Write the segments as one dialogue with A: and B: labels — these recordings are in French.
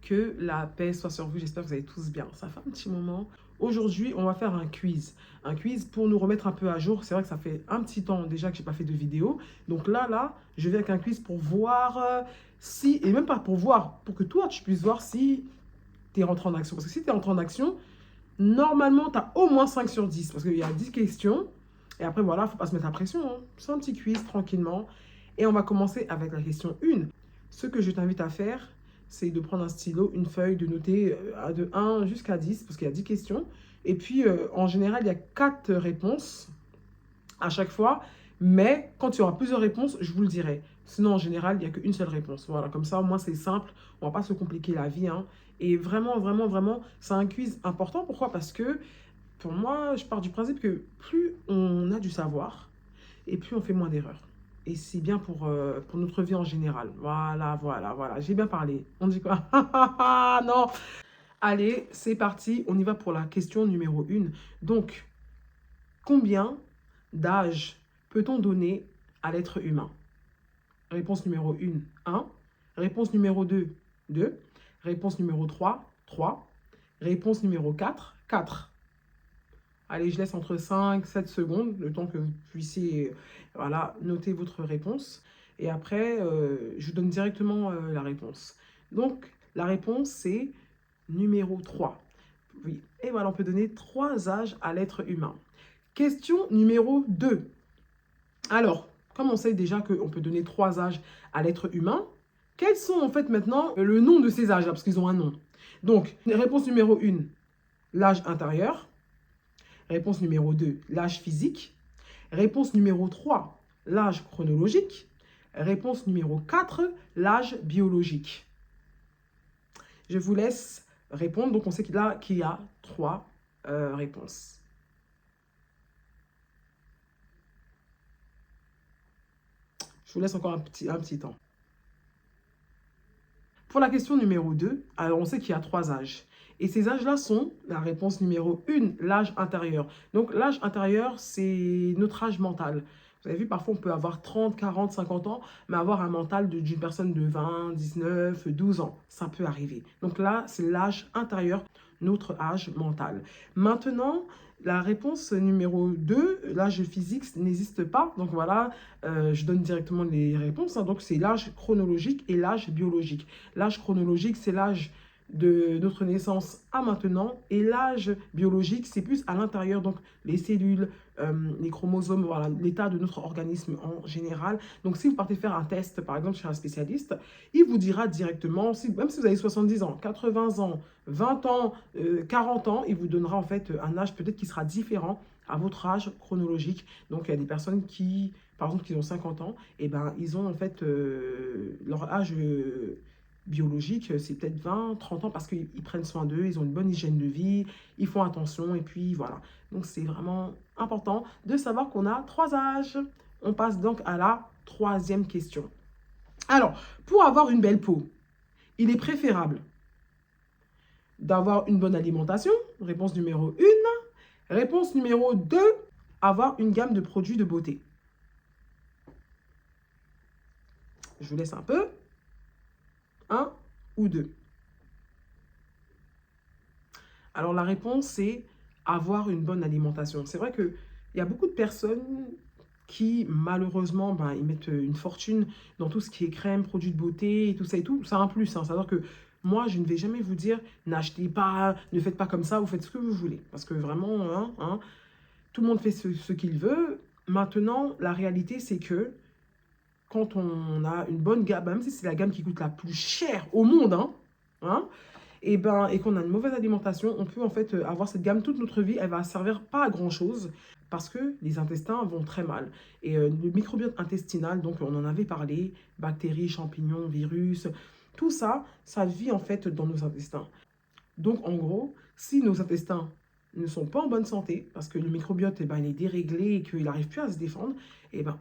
A: Que la paix soit sur vous. J'espère que vous allez tous bien. Ça fait un petit moment. Aujourd'hui, on va faire un quiz. Un quiz pour nous remettre un peu à jour. C'est vrai que ça fait un petit temps déjà que j'ai pas fait de vidéo. Donc là, je viens avec un quiz pour voir si, et même pas pour voir, pour que toi, tu puisses voir si tu es rentré en action. Parce que si tu es rentré en action, normalement, tu as au moins 5 sur 10. Parce qu'il y a 10 questions. Et après, voilà, il ne faut pas se mettre la pression, hein. C'est un petit quiz tranquillement. Et on va commencer avec la question 1. Ce que je t'invite à faire, c'est de prendre un stylo, une feuille, de noter de 1 jusqu'à 10, parce qu'il y a 10 questions. Et puis, en général, il y a 4 réponses à chaque fois. Mais quand il y aura plusieurs réponses, je vous le dirai. Sinon, en général, il n'y a qu'une seule réponse. Voilà, comme ça, au moins, c'est simple. On ne va pas se compliquer la vie, hein. Et vraiment, vraiment, vraiment, c'est un quiz important. Pourquoi? Parce que, pour moi, je pars du principe que plus on a du savoir, et plus on fait moins d'erreurs. Et c'est bien pour notre vie en général. Voilà, voilà, voilà. J'ai bien parlé. On dit quoi? Non. Allez, c'est parti. On y va pour la question numéro 1. Donc, combien d'âge peut-on donner à l'être humain? Réponse numéro 1, 1. Réponse numéro 2, 2. Réponse numéro 3, 3. Réponse numéro 4, 4. Allez, je laisse entre 5 et 7 secondes, le temps que vous puissiez voilà, noter votre réponse. Et après, je vous donne directement la réponse. Donc, la réponse, c'est numéro 3. Oui, et voilà, on peut donner 3 âges à l'être humain. Question numéro 2. Alors, comme on sait déjà qu'on peut donner 3 âges à l'être humain, quels sont en fait maintenant le nom de ces âges-là, parce qu'ils ont un nom. Donc, réponse numéro 1, l'âge intérieur. Réponse numéro 2, l'âge physique. Réponse numéro 3, l'âge chronologique. Réponse numéro 4, l'âge biologique. Je vous laisse répondre. Donc, on sait qu'il y a 3 réponses. Je vous laisse encore un petit temps. Pour la question numéro 2, alors on sait qu'il y a 3 âges. Et ces âges-là sont, la réponse numéro 1, l'âge intérieur. Donc l'âge intérieur, c'est notre âge mental. Vous avez vu, parfois on peut avoir 30, 40, 50 ans, mais avoir un mental d'une personne de 20, 19, 12 ans. Ça peut arriver. Donc là, c'est l'âge intérieur, notre âge mental. Maintenant, la réponse numéro 2, l'âge physique n'existe pas. Donc voilà, je donne directement les réponses, hein. Donc c'est l'âge chronologique et l'âge biologique. L'âge chronologique, c'est l'âge de notre naissance à maintenant. Et l'âge biologique, c'est plus à l'intérieur, donc les cellules, les chromosomes, voilà, l'état de notre organisme en général. Donc si vous partez faire un test, par exemple, chez un spécialiste, il vous dira directement, même si vous avez 70 ans, 80 ans, 20 ans, 40 ans, il vous donnera en fait un âge peut-être qui sera différent à votre âge chronologique. Donc il y a des personnes qui, par exemple, qui ont 50 ans, et ben ils ont en fait leur âge biologique, c'est peut-être 20, 30 ans parce qu'ils prennent soin d'eux, ils ont une bonne hygiène de vie, ils font attention et puis voilà. Donc c'est vraiment important de savoir qu'on a 3 âges. On passe donc à la 3e question. Alors, pour avoir une belle peau, il est préférable d'avoir une bonne alimentation, réponse numéro 1. Réponse numéro 2, avoir une gamme de produits de beauté. Je vous laisse un peu. 1 ou 2. Alors la réponse, c'est avoir une bonne alimentation. C'est vrai qu'il y a beaucoup de personnes qui, malheureusement, ben, ils mettent une fortune dans tout ce qui est crème, produits de beauté et tout ça et tout. C'est un plus, hein. C'est-à-dire que moi, je ne vais jamais vous dire, n'achetez pas, ne faites pas comme ça, vous faites ce que vous voulez. Parce que vraiment, tout le monde fait ce qu'il veut. Maintenant, la réalité, c'est que quand on a une bonne gamme, même si c'est la gamme qui coûte la plus chère au monde, et qu'on a une mauvaise alimentation, on peut en fait avoir cette gamme toute notre vie, elle va servir pas à grand chose parce que les intestins vont très mal. Et le microbiote intestinal, donc on en avait parlé, bactéries, champignons, virus, tout ça, ça vit en fait dans nos intestins. Donc en gros, si nos intestins ne sont pas en bonne santé, parce que le microbiote il est déréglé et qu'il n'arrive plus à se défendre,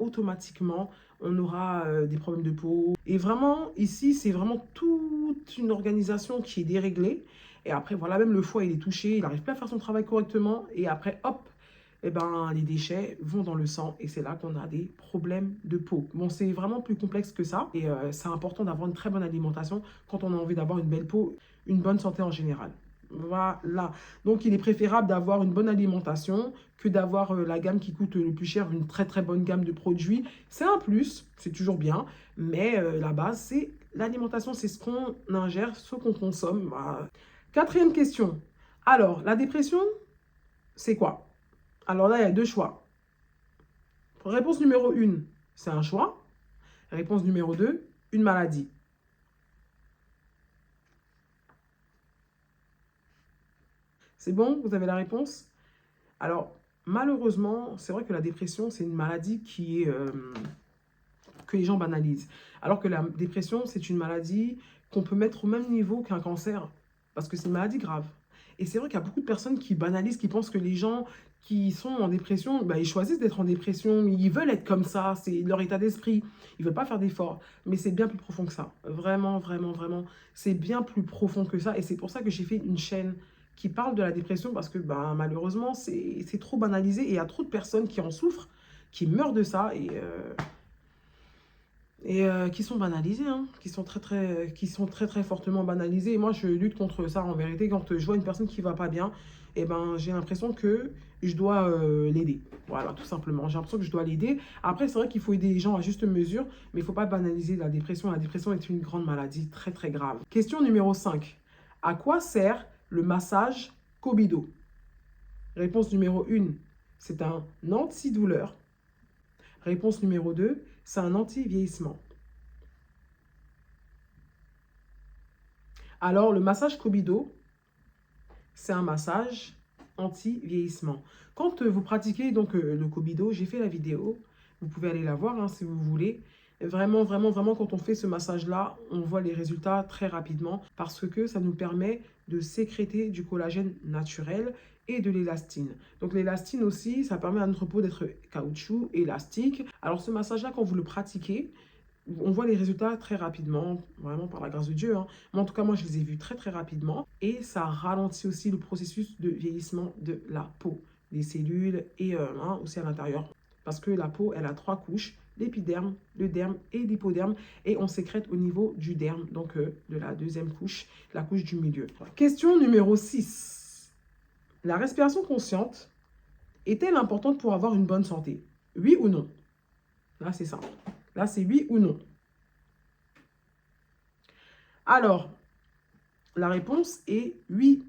A: automatiquement, on aura des problèmes de peau. Et vraiment, ici, c'est vraiment toute une organisation qui est déréglée. Et après, voilà, même le foie, il est touché, il n'arrive plus à faire son travail correctement. Et après, hop, eh ben, les déchets vont dans le sang et c'est là qu'on a des problèmes de peau. Bon, c'est vraiment plus complexe que ça et c'est important d'avoir une très bonne alimentation quand on a envie d'avoir une belle peau, une bonne santé en général. Voilà. Donc, il est préférable d'avoir une bonne alimentation que d'avoir la gamme qui coûte le plus cher, une très très bonne gamme de produits. C'est un plus, c'est toujours bien, mais la base, c'est l'alimentation, c'est ce qu'on ingère, ce qu'on consomme. Voilà. Quatrième question. Alors, la dépression, c'est quoi? Alors là, il y a deux choix. Réponse numéro 1, c'est un choix. Réponse numéro 2, une maladie. C'est bon? Vous avez la réponse? Alors, malheureusement, c'est vrai que la dépression, c'est une maladie que les gens banalisent. Alors que la dépression, c'est une maladie qu'on peut mettre au même niveau qu'un cancer, parce que c'est une maladie grave. Et c'est vrai qu'il y a beaucoup de personnes qui banalisent, qui pensent que les gens qui sont en dépression, bah, ils choisissent d'être en dépression, ils veulent être comme ça, c'est leur état d'esprit, ils ne veulent pas faire d'efforts. Mais c'est bien plus profond que ça. Vraiment, vraiment, vraiment, c'est bien plus profond que ça. Et c'est pour ça que j'ai fait une chaîne qui parle de la dépression, parce que bah, malheureusement, c'est trop banalisé et il y a trop de personnes qui en souffrent, qui meurent de ça. Et qui sont banalisés, hein, qui sont très très fortement banalisés. Et moi, je lutte contre ça en vérité. Quand je vois une personne qui va pas bien, eh ben, j'ai l'impression que je dois l'aider. Voilà, tout simplement. J'ai l'impression que je dois l'aider. Après, c'est vrai qu'il faut aider les gens à juste mesure, mais il ne faut pas banaliser la dépression. La dépression est une grande maladie très très grave. Question numéro 5. À quoi sert le massage Kobido? Réponse numéro 1, c'est un antidouleur. Réponse numéro 2, c'est un anti-vieillissement. Alors, le massage Kobido, c'est un massage anti-vieillissement. Quand vous pratiquez donc le Kobido, j'ai fait la vidéo, vous pouvez aller la voir hein, si vous voulez. Vraiment, vraiment, vraiment, quand on fait ce massage-là, on voit les résultats très rapidement parce que ça nous permet de sécréter du collagène naturel et de l'élastine. Donc l'élastine aussi, ça permet à notre peau d'être caoutchouc, élastique. Alors ce massage-là, quand vous le pratiquez, on voit les résultats très rapidement, vraiment par la grâce de Dieu. Hein. Mais en tout cas, moi, je les ai vus très, très rapidement. Et ça ralentit aussi le processus de vieillissement de la peau, des cellules et aussi à l'intérieur. Parce que la peau, elle a 3 couches, l'épiderme, le derme et l'hypoderme. Et on sécrète au niveau du derme, donc de la deuxième couche, la couche du milieu. Question numéro 6. La respiration consciente est-elle importante pour avoir une bonne santé? Oui ou non? Là, c'est simple. Là, c'est oui ou non. Alors, la réponse est oui.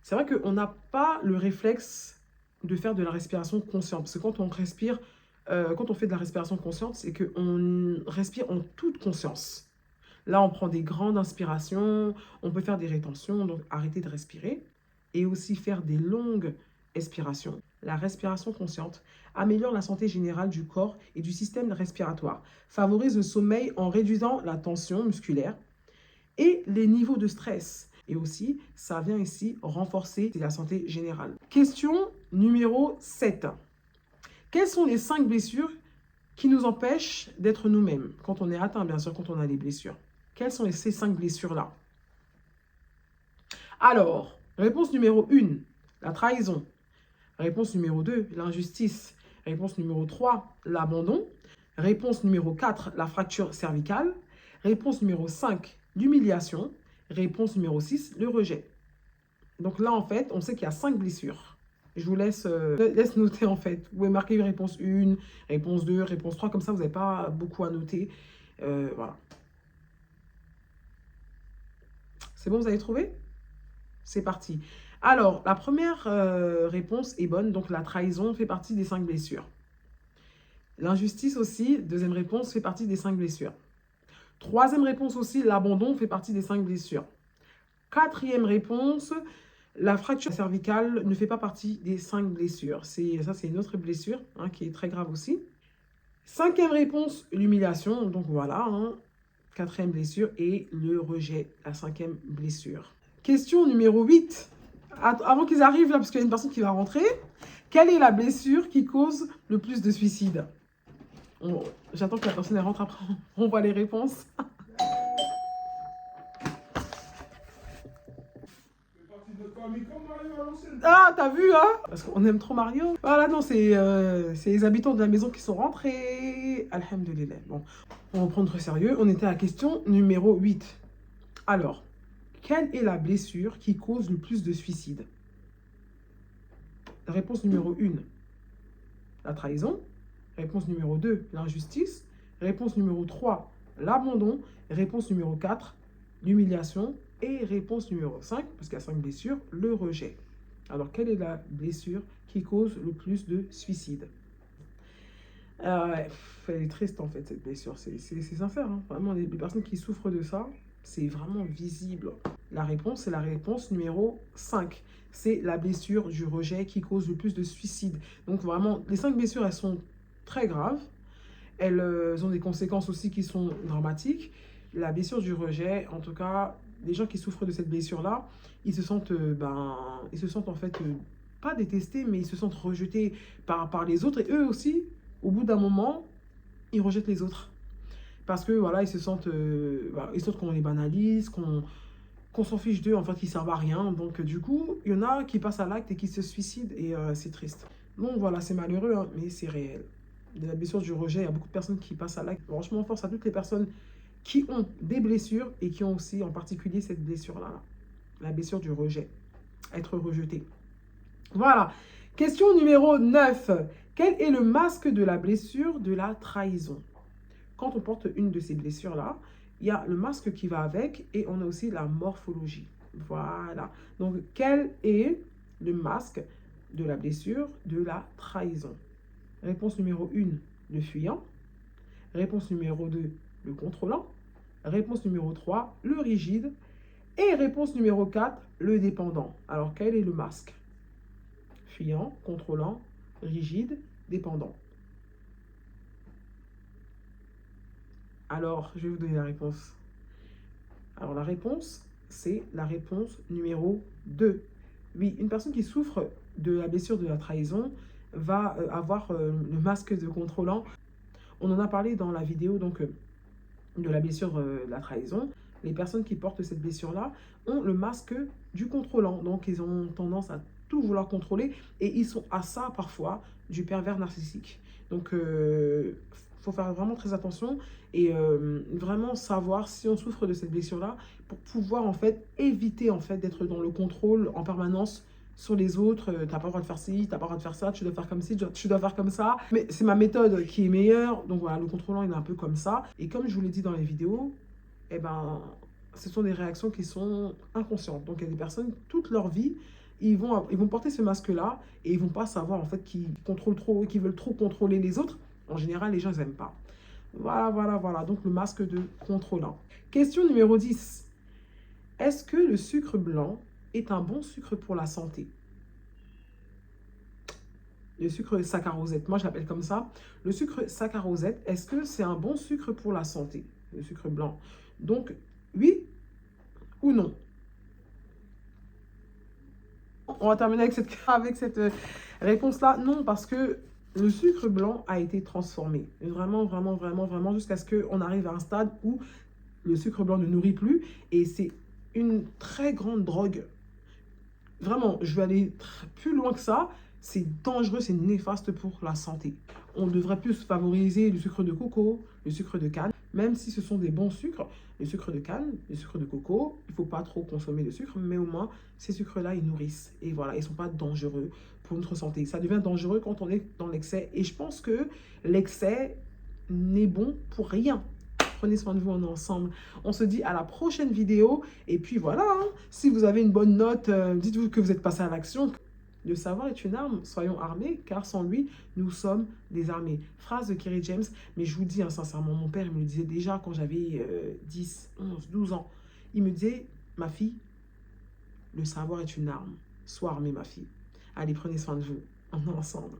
A: C'est vrai qu'on n'a pas le réflexe de faire de la respiration consciente. Parce que quand on respire, quand on fait de la respiration consciente, c'est qu'on respire en toute conscience. Là, on prend des grandes inspirations, on peut faire des rétentions, donc arrêter de respirer. Et aussi faire des longues expirations. La respiration consciente améliore la santé générale du corps et du système respiratoire, favorise le sommeil en réduisant la tension musculaire et les niveaux de stress. Et aussi, ça vient ici renforcer la santé générale. Question numéro 7. Quelles sont les 5 blessures qui nous empêchent d'être nous-mêmes? Quand on est atteint, bien sûr, quand on a des blessures. Quelles sont ces 5 blessures-là? Alors, réponse numéro 1, la trahison. Réponse numéro 2, l'injustice. Réponse numéro 3, l'abandon. Réponse numéro 4, la fracture cervicale. Réponse numéro 5, l'humiliation. Réponse numéro 6, le rejet. Donc là, en fait, on sait qu'il y a 5 blessures. Je vous laisse noter, en fait. Vous pouvez marquer réponse 1, réponse 2, réponse 3. Comme ça, vous n'avez pas beaucoup à noter. Voilà. C'est bon, vous avez trouvé? C'est parti. Alors, la première réponse est bonne. Donc, la trahison fait partie des 5 blessures. L'injustice aussi, deuxième réponse, fait partie des 5 blessures. Troisième réponse aussi, l'abandon fait partie des 5 blessures. Quatrième réponse, la fracture cervicale ne fait pas partie des 5 blessures. Ça, c'est une autre blessure hein, qui est très grave aussi. Cinquième réponse, l'humiliation. Donc voilà, hein, quatrième blessure et le rejet, la 5e blessure. Question numéro 8. Avant qu'ils arrivent là, parce qu'il y a une personne qui va rentrer. Quelle est la blessure qui cause le plus de suicides? J'attends que la personne rentre après. On voit les réponses. Ah, t'as vu, hein? Parce qu'on aime trop Mario. Voilà, non, c'est les habitants de la maison qui sont rentrés. Alhamdulillah. Bon, on va prendre au sérieux. On était à la question numéro 8. Alors, quelle est la blessure qui cause le plus de suicides? Réponse numéro 1, la trahison. Réponse numéro 2, l'injustice. Réponse numéro 3, l'abandon. Réponse numéro 4, l'humiliation. Et réponse numéro 5, parce qu'il y a 5 blessures, le rejet. Alors, quelle est la blessure qui cause le plus de suicides? Elle est triste en fait, cette blessure. C'est sincère, hein. Vraiment, les personnes qui souffrent de ça, c'est vraiment visible. La réponse, c'est la réponse numéro 5. C'est la blessure du rejet qui cause le plus de suicides. Donc vraiment, les 5 blessures, elles sont très graves. Elles ont des conséquences aussi qui sont dramatiques. La blessure du rejet, en tout cas, les gens qui souffrent de cette blessure-là, ils se sentent en fait pas détestés, mais ils se sentent rejetés par les autres. Et eux aussi, au bout d'un moment, ils rejettent les autres. Parce que voilà, ils sentent qu'on les banalise, qu'on s'en fiche d'eux, en fait, qu'ils servent à rien. Donc du coup, il y en a qui passent à l'acte et qui se suicident. Et c'est triste. Donc voilà, c'est malheureux, hein, mais c'est réel. De la blessure du rejet, il y a beaucoup de personnes qui passent à l'acte. Franchement, force à toutes les personnes qui ont des blessures et qui ont aussi en particulier cette blessure-là, la blessure du rejet, être rejeté. Voilà. Question numéro 9. Quel est le masque de la blessure de la trahison? Quand on porte une de ces blessures-là, il y a le masque qui va avec et on a aussi la morphologie. Voilà. Donc, quel est le masque de la blessure de la trahison? Réponse numéro 1, le fuyant. Réponse numéro 2, le contrôlant. Réponse numéro 3, le rigide. Et réponse numéro 4, le dépendant. Alors, quel est le masque? Fuyant, contrôlant, rigide, dépendant. Alors, je vais vous donner la réponse. Alors, la réponse, c'est la réponse numéro 2. Oui, une personne qui souffre de la blessure de la trahison va avoir le masque de contrôlant. On en a parlé dans la vidéo donc, de la blessure de la trahison. Les personnes qui portent cette blessure-là ont le masque du contrôlant. Donc, ils ont tendance à tout vouloir contrôler et ils sont à ça, parfois, du pervers narcissique. Donc, faut faire vraiment très attention et vraiment savoir si on souffre de cette blessure-là pour pouvoir, en fait, éviter, en fait, d'être dans le contrôle en permanence sur les autres. T'as pas le droit de faire ci, t'as pas le droit de faire ça, tu dois faire comme ci, tu dois faire comme ça. Mais c'est ma méthode qui est meilleure. Donc voilà, le contrôlant, il est un peu comme ça. Et comme je vous l'ai dit dans les vidéos, eh ben, ce sont des réactions qui sont inconscientes. Donc il y a des personnes, toute leur vie, ils vont porter ce masque-là et ils vont pas savoir, en fait, qu'ils contrôlent trop, qu'ils veulent trop contrôler les autres. En général, les gens, ils n'aiment pas. Voilà. Donc, le masque de contrôlant. Question numéro 10. Est-ce que le sucre blanc est un bon sucre pour la santé? Le sucre saccharosette, moi je l'appelle comme ça. Le sucre saccharosette, est-ce que c'est un bon sucre pour la santé? Le sucre blanc. Donc, oui ou non? On va terminer avec cette réponse-là. Non, parce que le sucre blanc a été transformé. Vraiment, jusqu'à ce qu'on arrive à un stade où le sucre blanc ne nourrit plus. Et c'est une très grande drogue. Vraiment, je vais aller plus loin que ça. C'est dangereux, c'est néfaste pour la santé. On devrait plus favoriser le sucre de coco, le sucre de canne, même si ce sont des bons sucres. Le sucre de canne, le sucre de coco, il ne faut pas trop consommer de sucre, mais au moins, ces sucres-là, ils nourrissent. Et voilà, ils ne sont pas dangereux pour notre santé. Ça devient dangereux quand on est dans l'excès. Et je pense que l'excès n'est bon pour rien. Prenez soin de vous, on est ensemble. On se dit à la prochaine vidéo. Et puis voilà, hein, si vous avez une bonne note, dites-vous que vous êtes passé à l'action. Le savoir est une arme, soyons armés, car sans lui, nous sommes désarmés. Phrase de Kerry James, mais je vous dis hein, sincèrement, mon père il me le disait déjà quand j'avais 10, 11, 12 ans. Il me disait, ma fille, le savoir est une arme. Sois armée, ma fille. Allez, prenez soin de vous. On est ensemble.